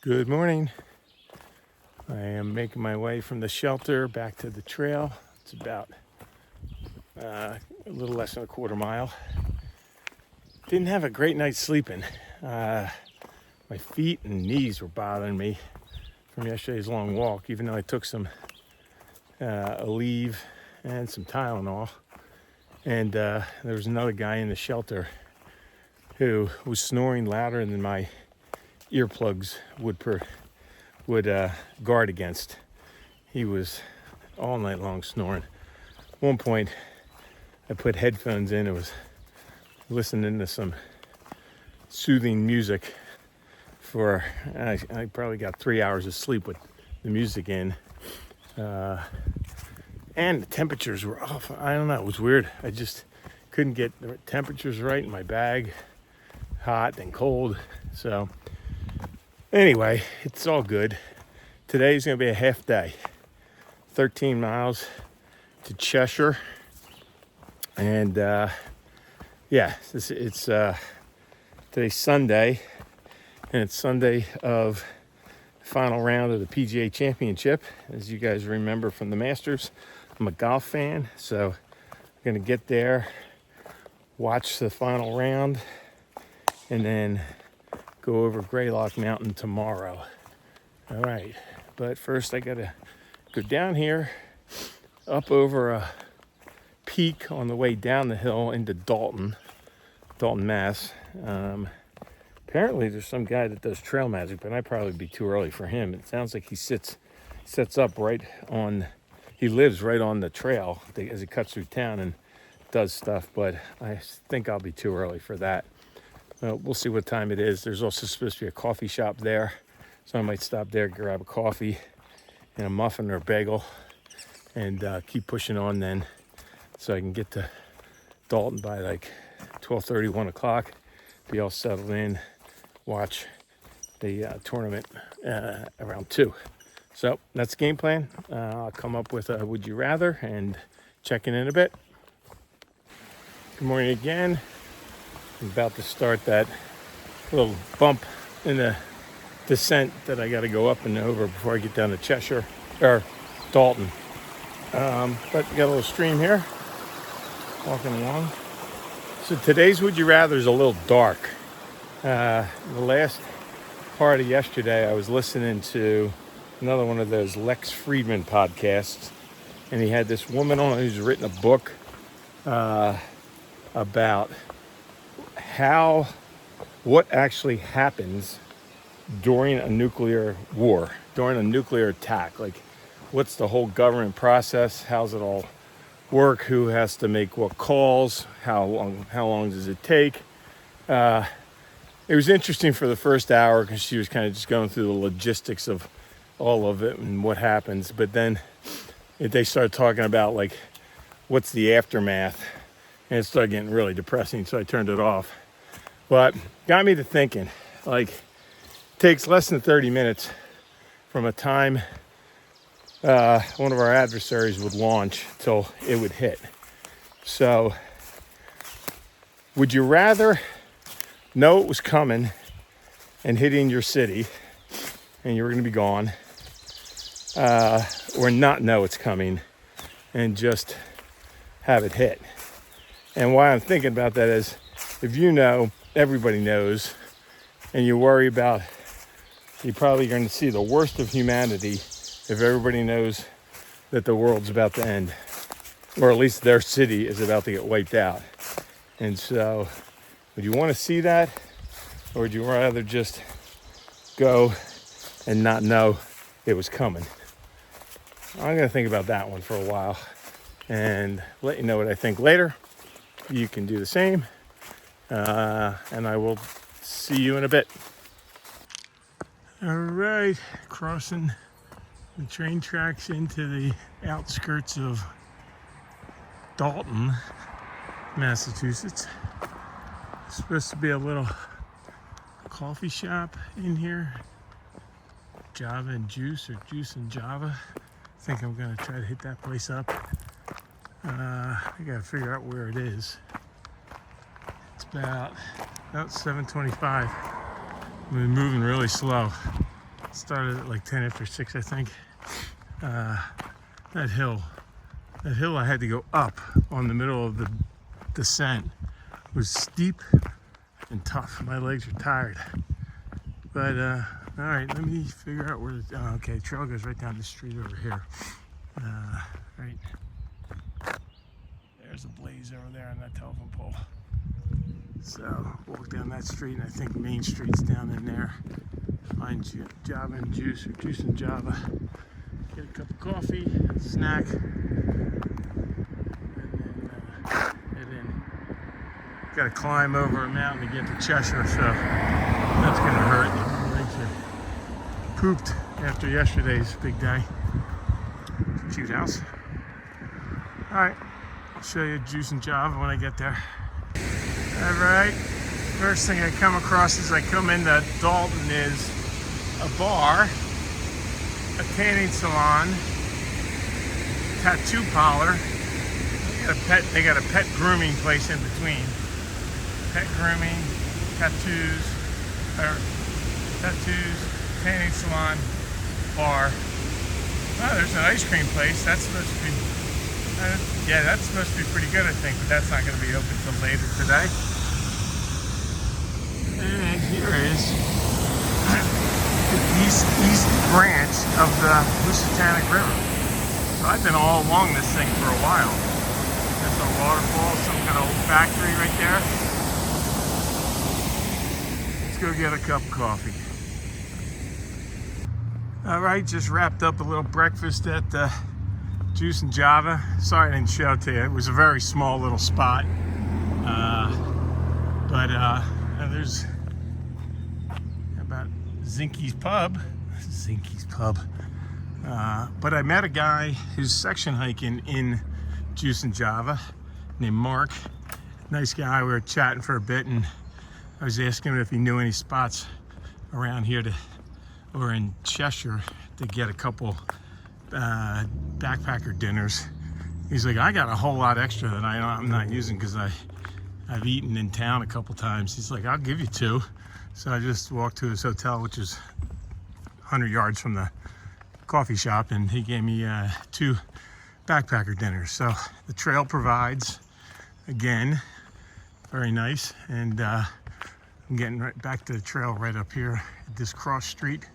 Good morning. I am making my way from the shelter back to the trail. It's about a little less than a quarter mile. Didn't have a great night sleeping. My feet and knees were bothering me from yesterday's long walk, even though I took some Aleve and some Tylenol. And there was another guy in the shelter who was snoring louder than my earplugs would guard against. He was all night long snoring. At one point, I put headphones in and was listening to some soothing music for, I probably got 3 hours of sleep with the music in. And the temperatures were off. I don't know, it was weird. I just couldn't get the temperatures right in my bag. Hot and cold. So anyway, it's all good. Today's going to be a half day. 13 miles to Cheshire. And it's today's Sunday. And it's Sunday of the final round of the PGA Championship. As you guys remember from the Masters, I'm a golf fan. So I'm going to get there, watch the final round, and then go over Greylock Mountain tomorrow. All right, but first I gotta go down here, up over a peak on the way down the hill into Dalton, Mass. Apparently there's some guy that does trail magic, but I'd probably be too early for him. It sounds like he sets up right on, he lives right on the trail as he cuts through town and does stuff, but I think I'll be too early for that. We'll see what time it is. There's also supposed to be a coffee shop there, so I might stop there, grab a coffee and a muffin or a bagel, and keep pushing on then, so I can get to Dalton by like 12:30, 1 o'clock, be all settled in, watch the tournament around 2. So that's the game plan. I'll come up with a would you rather and check in a bit. Good morning again. I'm about to start that little bump in the descent that I got to go up and over before I get down to Cheshire or Dalton. But we got a little stream here, walking along. So today's would you rather is a little dark. The last part of yesterday, I was listening to another one of those Lex Friedman podcasts, and he had this woman on who's written a book about what actually happens during a nuclear war, during a nuclear attack. Like, what's the whole government process? How's it all work? Who has to make what calls? How long does it take? It was interesting for the first hour because she was kind of just going through the logistics of all of it and what happens. But then they started talking about, like, what's the aftermath? And it started getting really depressing, so I turned it off. But got me to thinking, like, it takes less than 30 minutes from a time one of our adversaries would launch till it would hit. So would you rather know it was coming and hitting your city and you were going to be gone, or not know it's coming and just have it hit? And why I'm thinking about that is, if you know, everybody knows, and you worry about, you're probably going to see the worst of humanity if everybody knows that the world's about to end, or at least their city is about to get wiped out. And so, would you want to see that, or would you rather just go and not know it was coming? I'm going to think about that one for a while and let you know what I think later. You can do the same, and I will see you in a bit. All right, crossing the train tracks into the outskirts of Dalton, Massachusetts. It's supposed to be a little coffee shop in here, Java and Juice, or Juice and Java. I think I'm gonna try to hit that place up. I gotta figure out where it is. It's about 7:25. I've been moving really slow. Started at like 10 after 6, I think. That hill I had to go up on the middle of the descent was steep and tough. My legs are tired. But all right, let me figure out where the okay, trail goes right down the street over here. Right. There's a blaze over there on that telephone pole. So walk down that street, and I think Main Street's down in there. Find Java and juice, or juice and Java. Get a cup of coffee, snack, and then head in. Got to climb over a mountain to get to Cheshire, so that's gonna hurt. My legs are pooped after yesterday's big day. Cute house. All right, I'll show you juice and Java when I get there. All right, first thing I come across as I come into Dalton is a bar, a tanning salon, tattoo parlor. They got a pet grooming place in between. Pet grooming, tattoos, tanning salon, bar. Oh, there's an ice cream place. That's supposed to be, yeah, that's supposed to be pretty good, I think, but that's not going to be open till later today. And here is the east branch of the Lusitanic River. So I've been all along this thing for a while. There's a waterfall, some kind of old factory right there. Let's go get a cup of coffee. All right, just wrapped up a little breakfast at Juice and Java. Sorry I didn't show it to you. It was a very small little spot. But there's about Zinky's Pub. Zinky's Pub. But I met a guy who's section hiking in Juice and Java named Mark. Nice guy. We were chatting for a bit, and I was asking him if he knew any spots around here or in Cheshire to get a couple backpacker dinners. He's like, I got a whole lot extra that I'm not using because I've eaten in town a couple times. He's like, I'll give you 2. So I just walked to his hotel, which is 100 yards from the coffee shop, and he gave me 2 backpacker dinners. So the trail provides, again, very nice. And I'm getting right back to the trail right up here at this cross street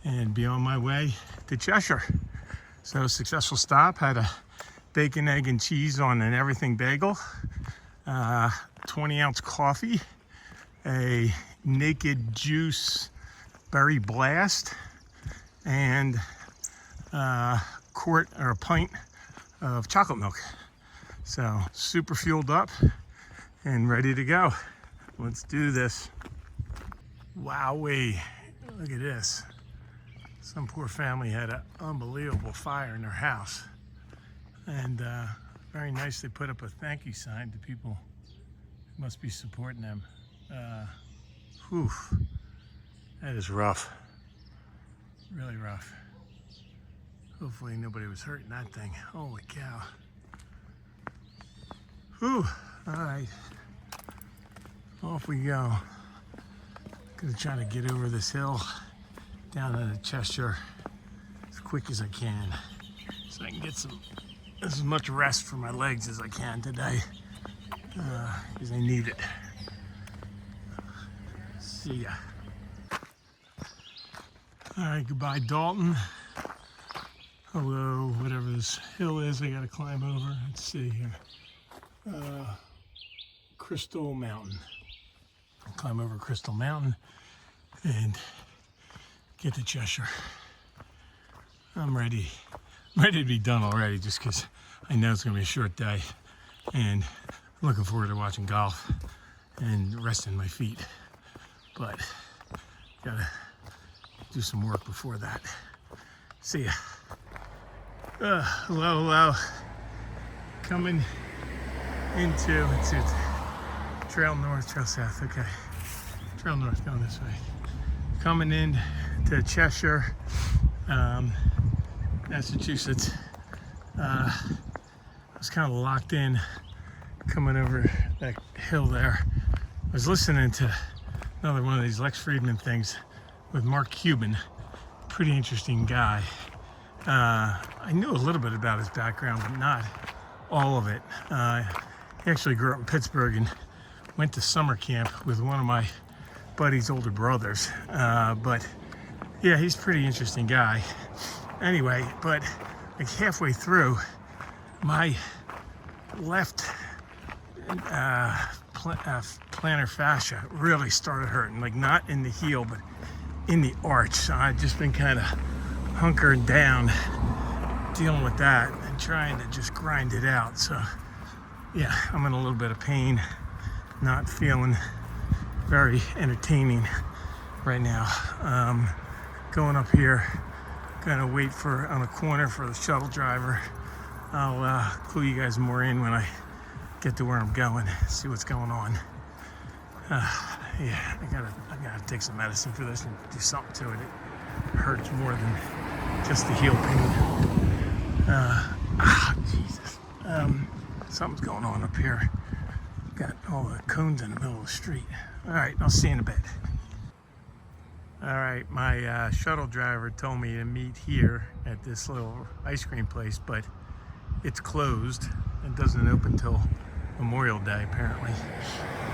and be on my way to Cheshire. So successful stop, had a bacon, egg, and cheese on an everything bagel, 20-ounce coffee, a Naked Juice Berry Blast, and a quart or a pint of chocolate milk. So super fueled up and ready to go. Let's do this. Wowee, look at this. Some poor family had an unbelievable fire in their house. And very nice, they put up a thank you sign to people who must be supporting them. Whew, that is rough. Really rough. Hopefully nobody was hurt in that thing. Holy cow. Whew, all right. Off we go. Gonna try to get over this hill down to Cheshire as quick as I can, so I can get as much rest for my legs as I can today, because I need it. See ya. All right, goodbye Dalton. Hello, whatever this hill is I gotta climb over. Let's see here. Crystal Mountain. I'll climb over Crystal Mountain and get to Cheshire. I'm ready. I'm ready to be done already, just because I know it's gonna be a short day, and I'm looking forward to watching golf and resting my feet. But gotta do some work before that. See ya. Hello. Coming into, it's trail north, trail south, okay. Trail north, going this way. Coming in to Cheshire, Massachusetts. I was kind of locked in coming over that hill there. I was listening to another one of these Lex Friedman things with Mark Cuban, pretty interesting guy. I knew a little bit about his background, but not all of it. He actually grew up in Pittsburgh and went to summer camp with one of my buddy's older brothers. But yeah, he's a pretty interesting guy. Anyway, but like halfway through, my left plantar fascia really started hurting, like not in the heel, but in the arch. So I've just been kind of hunkering down, dealing with that and trying to just grind it out. So yeah, I'm in a little bit of pain, not feeling very entertaining right now. Going up here, gonna wait for on a corner for the shuttle driver. I'll clue you guys more in when I get to where I'm going, see what's going on. Yeah, I gotta take some medicine for this and do something to it. It hurts more than just the heel pain. Jesus. Something's going on up here. Got all the cones in the middle of the street. All right, I'll see you in a bit. All right, my shuttle driver told me to meet here at this little ice cream place, but it's closed. It doesn't open till Memorial Day, apparently.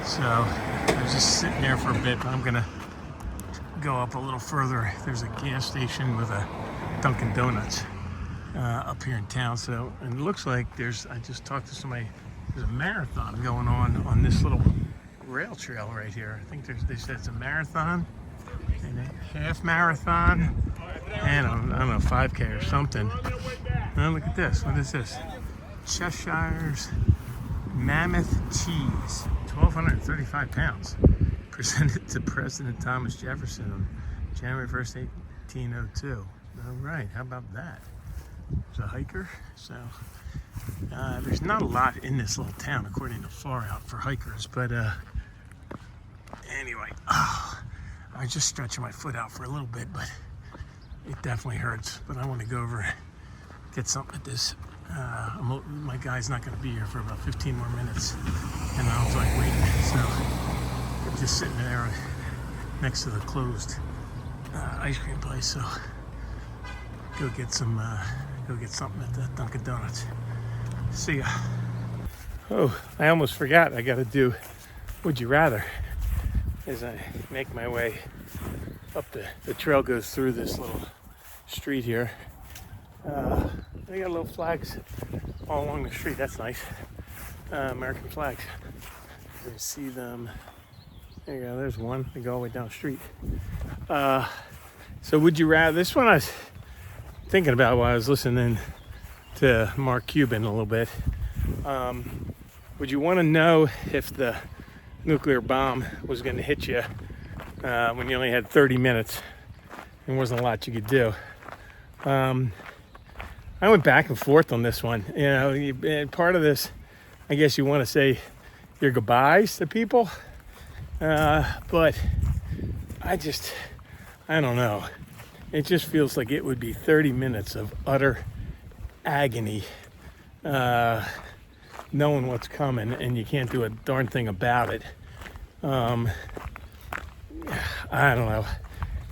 So I was just sitting there for a bit, but I'm gonna go up a little further. There's a gas station with a Dunkin' Donuts up here in town. So, and it looks like I just talked to somebody, there's a marathon going on this little rail trail right here. I think they said it's a marathon and a half marathon and I don't know, 5K or something. Now look at this. What is this? Cheshire's Mammoth Cheese, 1,235 pounds. Presented to President Thomas Jefferson on January 1st, 1802. All right, how about that? There's a hiker. So there's not a lot in this little town, according to Far Out, for hikers. But anyway, I was just stretching my foot out for a little bit, but it definitely hurts. But I want to go over and get something at this. My guy's not going to be here for about 15 more minutes, and I was like waiting. So I'm just sitting there next to the closed ice cream place. So go get something at the Dunkin' Donuts. See ya. Oh, I almost forgot. I got to do Would You Rather as I make my way up the trail. Goes through this little street here. They got little flags all along the street. That's nice. American flags. You see them. There you go. There's one. They go all the way down the street. So would you rather? This one I was thinking about while I was listening to Mark Cuban a little bit. Would you want to know if the nuclear bomb was going to hit you when you only had 30 minutes and wasn't a lot you could do? I went back and forth on this one. You know, and part of this, I guess you want to say your goodbyes to people. But I don't know. It just feels like it would be 30 minutes of utter agony, knowing what's coming and you can't do a darn thing about it. I don't know.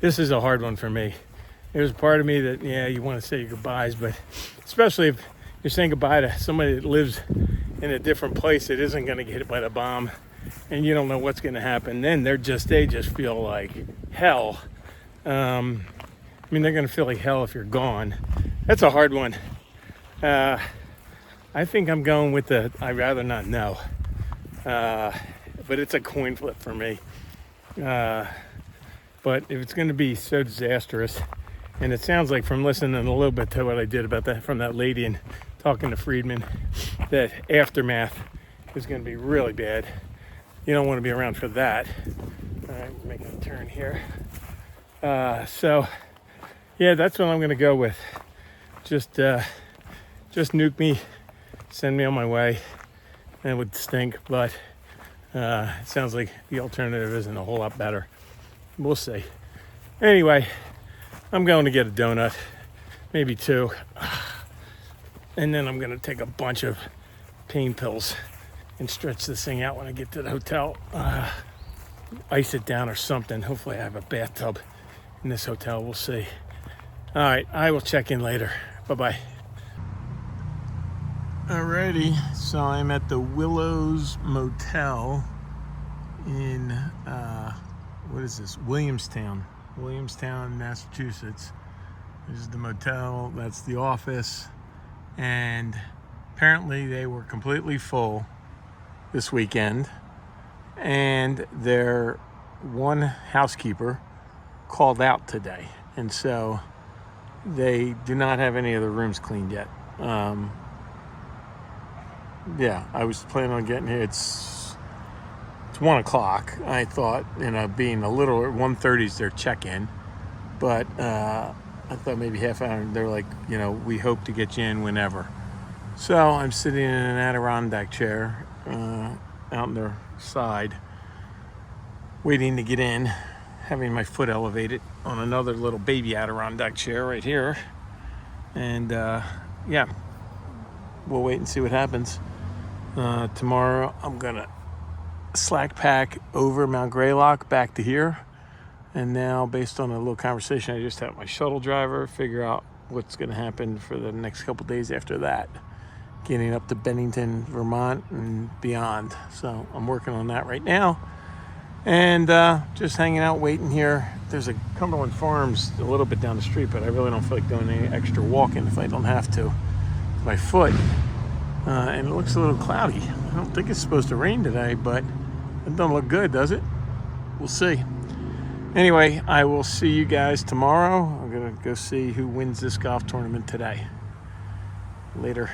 This is a hard one for me. There's a part of me that, yeah, you want to say your goodbyes, but especially if you're saying goodbye to somebody that lives in a different place that isn't going to get hit by the bomb and you don't know what's going to happen, then they just feel like hell. I mean, they're going to feel like hell if you're gone. That's a hard one. I think I'm going with the I'd rather not know. But it's a coin flip for me. But if it's going to be so disastrous, and it sounds like from listening a little bit to what I did about that from that lady and talking to Friedman, that aftermath is going to be really bad. You don't want to be around for that. All right, making a turn here. So, yeah, that's what I'm going to go with. Just nuke me, send me on my way. It would stink, but it sounds like the alternative isn't a whole lot better. We'll see. Anyway, I'm going to get a donut, maybe two, and then I'm going to take a bunch of pain pills and stretch this thing out when I get to the hotel. Ice it down or something. Hopefully I have a bathtub in this hotel. We'll see. All right, I will check in later. Bye-bye. Alrighty, so I'm at the Willows Motel in, what is this? Williamstown, Massachusetts. This is the motel, that's the office, and apparently they were completely full this weekend, and their one housekeeper called out today, and so they do not have any of the rooms cleaned yet. Yeah, I was planning on getting here. It's 1 o'clock. I thought, being a little, 1:30 is their check-in, but I thought maybe half hour. They're like, we hope to get you in whenever. So I'm sitting in an Adirondack chair out on their side, waiting to get in, having my foot elevated on another little baby Adirondack chair right here, and yeah, we'll wait and see what happens. Tomorrow I'm gonna slack pack over Mount Greylock back to here, and now based on a little conversation I just had with my shuttle driver, figure out what's gonna happen for the next couple days after that, getting up to Bennington, Vermont and beyond. So I'm working on that right now, and just hanging out waiting here. There's a Cumberland Farms a little bit down the street, but I really don't feel like doing any extra walking if I don't have to with my foot. And it looks a little cloudy. I don't think it's supposed to rain today, but it doesn't look good, does it? We'll see. Anyway, I will see you guys tomorrow. I'm gonna go see who wins this golf tournament today. Later.